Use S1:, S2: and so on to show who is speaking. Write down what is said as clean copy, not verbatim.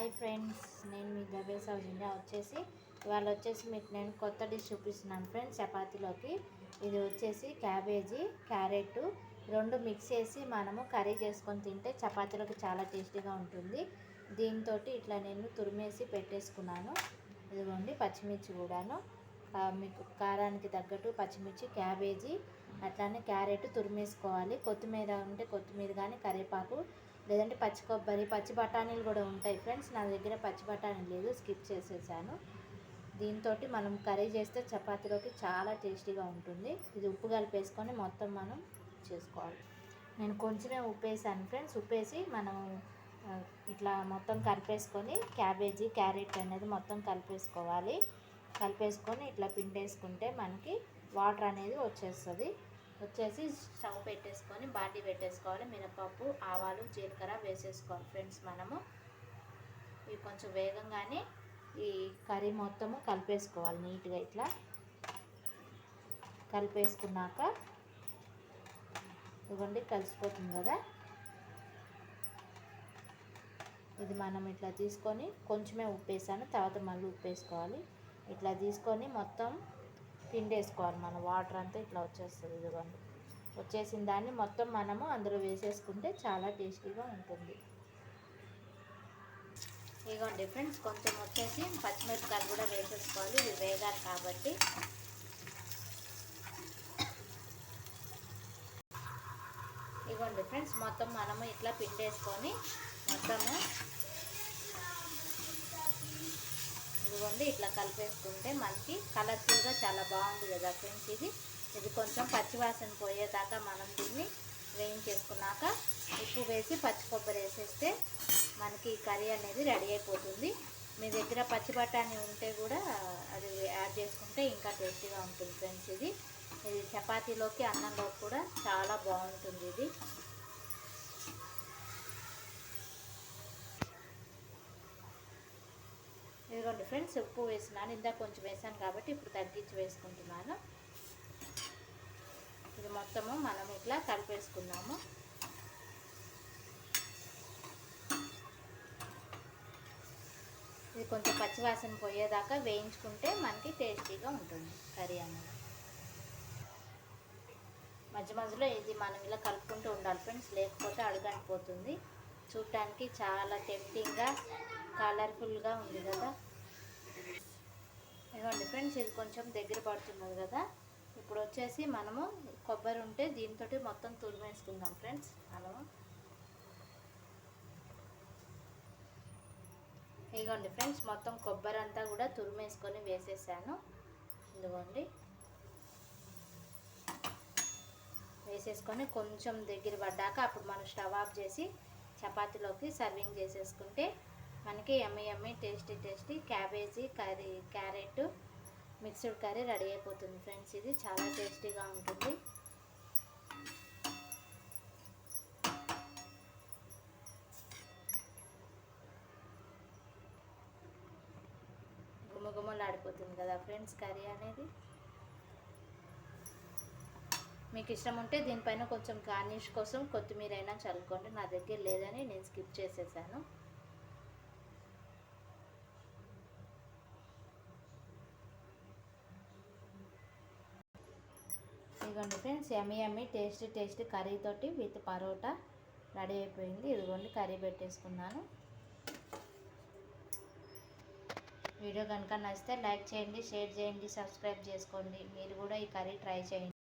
S1: Hi friends, నేను మీ దబే సౌజన్య ఇవాళ వచ్చేసి మీకు నేను కొత్త డిష్ చూపిస్తున్నాను ఫ్రెండ్స్. చపాతీలోకి ఇది వచ్చేసి క్యాబేజీ క్యారెట్ రెండు మిక్స్ చేసి మనము కర్రీ చేసుకొని తింటే చపాతీలోకి చాలా టేస్టీగా ఉంటుంది. దీంతో ఇట్లా నేను తురిమేసి పెట్టేసుకున్నాను. ఇదిగోండి పచ్చిమిర్చి కూడాను, మీకు కారానికి తగ్గట్టు పచ్చిమిర్చి, క్యాబేజీ అట్లానే క్యారెట్ తురిమేసుకోవాలి. కొత్తిమీర ఉంటే కొత్తిమీర కానీ కరివేపాకు, లేదంటే పచ్చి కొబ్బరి, పచ్చి బఠానీలు కూడా ఉంటాయి ఫ్రెండ్స్. నా దగ్గర పచ్చి బఠానీ లేదు, స్కిప్ చేసేసాను. దీంతో మనం కర్రీ చేస్తే చపాతీలోకి చాలా టేస్టీగా ఉంటుంది. ఇది ఉప్పు కలిపేసుకొని మొత్తం మనం చేసుకోవాలి. నేను కొంచెమే ఉప్పు వేసాను ఫ్రెండ్స్. ఉప్పు వేసి మనం ఇట్లా మొత్తం కలిపేసుకొని క్యాబేజీ క్యారెట్ అనేది మొత్తం కలిపేసుకొని ఇట్లా పిండేసుకుంటే మనకి వాటర్ అనేది వచ్చేసి స్టవ్ పెట్టేసుకొని బాండీ పెట్టేసుకోవాలి. మినపప్పు, ఆవాలు, జీలకర్ర వేసేసుకోవాలి ఫ్రెండ్స్. మనము ఇవి కొంచెం వేగంగానే ఈ కర్రీ మొత్తము కలిపేసుకోవాలి నీట్గా. ఇట్లా కలిపేసుకున్నాక ఇదిగోండి కలిసిపోతుంది కదా. ఇది మనం ఇట్లా తీసుకొని కొంచెమే ఉప్పు వేసాను, తర్వాత మళ్ళీ ఉప్పు వేసుకోవాలి. ఇట్లా తీసుకొని మొత్తం పిండేసుకోవాలి. మన వాటర్ అంతా ఇట్లా వచ్చేస్తుంది. ఇదిగోండి వచ్చేసిన దాన్ని మొత్తం మనము అందులో వేసేసుకుంటే చాలా టేస్టీగా ఉంటుంది. ఇదిగోండి ఫ్రెండ్స్, కొంచెం వచ్చేసి పచ్చిమిరపకాయలు కూడా వేసేసుకోవాలి. ఇది వేగాలి కాబట్టి. ఇదిగోండి ఫ్రెండ్స్, మొత్తం మనము ఇట్లా పిండేసుకొని మొత్తము ఇదిగోండి ఇట్లా కలిపేసుకుంటే మనకి కలర్ఫుల్గా చాలా బాగుంది కదా ఫ్రెండ్స్. ఇది కొంచెం పచ్చివాసన పోయేదాకా మనం దీన్ని వేయించేసుకున్నాక ఉప్పు వేసి పచ్చి కొబ్బరి వేసేస్తే మనకి ఈ కర్రీ అనేది రెడీ అయిపోతుంది. మీ దగ్గర పచ్చి బఠానీ ఉంటే కూడా అది యాడ్ చేసుకుంటే ఇంకా టేస్టీగా ఉంటుంది ఫ్రెండ్స్. ఇది చపాతీలోకి అన్నంలోకి కూడా చాలా బాగుంటుంది. ఇదిగోండి ఫ్రెండ్స్, ఉప్పు వేసినాను, ఇందాక కొంచెం వేసాను కాబట్టి ఇప్పుడు తగ్గించి వేసుకుంటున్నాను. ఇది మొత్తము మనం ఇట్లా కలిపేసుకున్నాము. ఇది కొంచెం పచ్చివాసన పోయేదాకా వేయించుకుంటే మనకి టేస్టీగా ఉంటుంది కర్రీ అనేది. మధ్య మధ్యలో ఇది మనం ఇలా కలుపుకుంటూ ఉండాలి ఫ్రెండ్స్, లేకపోతే అడుగంటిపోతుంది. చూడటానికి చాలా టెంప్టింగ్గా కలర్ఫుల్గా ఉంది కదా. ఇదిగోండి ఫ్రెండ్స్, ఇది కొంచెం దగ్గర పడుతున్నది కదా. ఇప్పుడు వచ్చేసి మనము కొబ్బరి ఉంటే దీంతో మొత్తం తురిమేసుకుందాం ఫ్రెండ్స్. ఇదిగోండి ఫ్రెండ్స్, మొత్తం కొబ్బరి అంతా కూడా తురిమేసుకొని వేసేసాను. ఇదిగోండి వేసేసుకొని కొంచెం దగ్గర పడ్డాక అప్పుడు మనం స్టవ్ ఆఫ్ చేసి చపాతీలోకి సర్వింగ్ చేసేసుకుంటే మనకి yummy tasty cabbage curry carrot mixed curry ready అయిపోతుంది ఫ్రెండ్స్. ఇది చాలా టేస్టీగా ఉంటుంది. గుమగుమలాడిపోతుంది కదా ఫ్రెండ్స్ కర్రీ అనేది. మీకు ఇష్టం ఉంటే దీనిపైన కొంచెం గార్నిష్ కోసం కొత్తిమీర అయినా చల్లుకోండి. నా దగ్గర లేదని నేను స్కిప్ చేసేసాను. ఇదిగోండి ఫ్రెండ్స్, యమ్మీ టేస్టీ కర్రీ తోటి విత్ పరోటా రెడీ అయిపోయింది. ఇదిగోండి కర్రీ పెట్టేసుకున్నాను. వీడియో కనుక నచ్చితే లైక్ చేయండి, షేర్ చేయండి, సబ్స్క్రైబ్ చేసుకోండి. మీరు కూడా ఈ కర్రీ ట్రై చేయండి.